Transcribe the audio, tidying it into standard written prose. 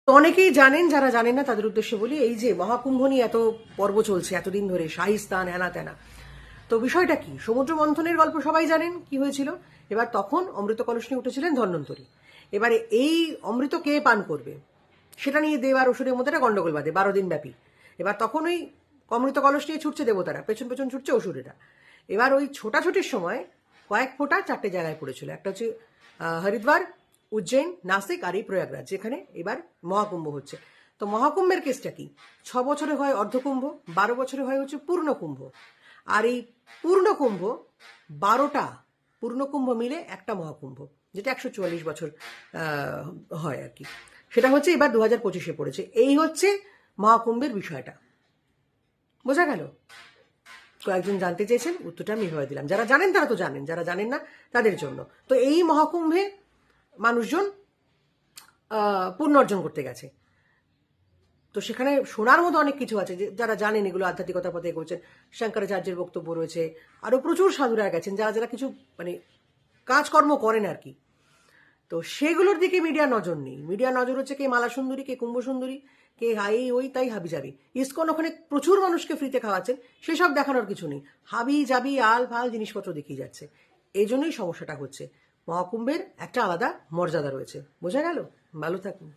তো অনেকেই জানেন, যারা জানেন না তাদের উদ্দেশ্যে বলি, এই যে মহাকুম্ভ নিয়ে এত পর্ব চলছে এতদিন ধরে, শাহী স্নান হেনা তেনা, তো বিষয়টা কি? সমুদ্র মন্থনের গল্প সবাই জানেন কি হয়েছিল। এবার তখন অমৃত কলস নিয়ে উঠেছিলেন ধন্বন্তরী। এবারে এই অমৃত কে পান করবে সেটা নিয়ে দেব আর অসুরের মধ্যে একটা গন্ডগোল বাঁধে 12 দিন ব্যাপী। এবার তখন ওই অমৃত কলস নিয়ে ছুটছে দেবতারা, পেছন পেছন ছুটছে অসুরেরা। এবার ওই ছোটাছুটির সময় কয়েক ফোঁটা 4টে জায়গায় পড়েছিল। একটা হচ্ছে হরিদ্বার, উজ্জৈন, নাসিক আর এই প্রয়াগরাজ, যেখানে এবার মহাকুম্ভ হচ্ছে। তো মহাকুম্ভের কেসটা কি? 6 বছরে হয় অর্ধকুম্ভ, 12 বছরে হয় হচ্ছে পূর্ণকুম্ভ। আর এই পূর্ণকুম্ভ 12টা পূর্ণকুম্ভ মিলে একটা মহাকুম্ভ, যেটা 144 বছর হয় আর কি। সেটা হচ্ছে এবার 2025-এ পড়েছে। এই হচ্ছে মহাকুম্ভের বিষয়টা। বোঝা গেল? কয়েকজন জানতে চেয়েছেন, উত্তরটা আমি এভাবে দিলাম। যারা জানেন তারা তো জানেন, যারা জানেন না তাদের জন্য। তো এই মহাকুম্ভে মানুষজন পুণ্য অর্জন করতে গেছে। তো সেখানে শোনার মতো অনেক কিছু আছে, যে যারা জানেন এগুলো আধ্যাত্মিকতার পথে এগোচ্ছেন। শঙ্করাচার্যের বক্তব্য রয়েছে, আরও প্রচুর সাধুরা গেছেন যারা যারা কিছু মানে কাজকর্ম করেন আর কি। তো সেগুলোর দিকে মিডিয়া নজর নেই। মিডিয়া নজর হচ্ছে কে মালা সুন্দরী, কে কুম্ভ সুন্দরী, কে হাই ওই তাই হাবি যাবি। ইসকন ওখানে প্রচুর মানুষকে ফ্রিতে খাওয়াচ্ছেন, সেসব দেখানোর কিছু নেই। হাবি যাবি আল ফাল জিনিসপত্র দেখিয়ে যাচ্ছে। এই জন্যই সমস্যাটা হচ্ছে। মহাকুম্ভের একটা আলাদা মর্যাদা রয়েছে। বোঝা গেল? ভালো থাকুন।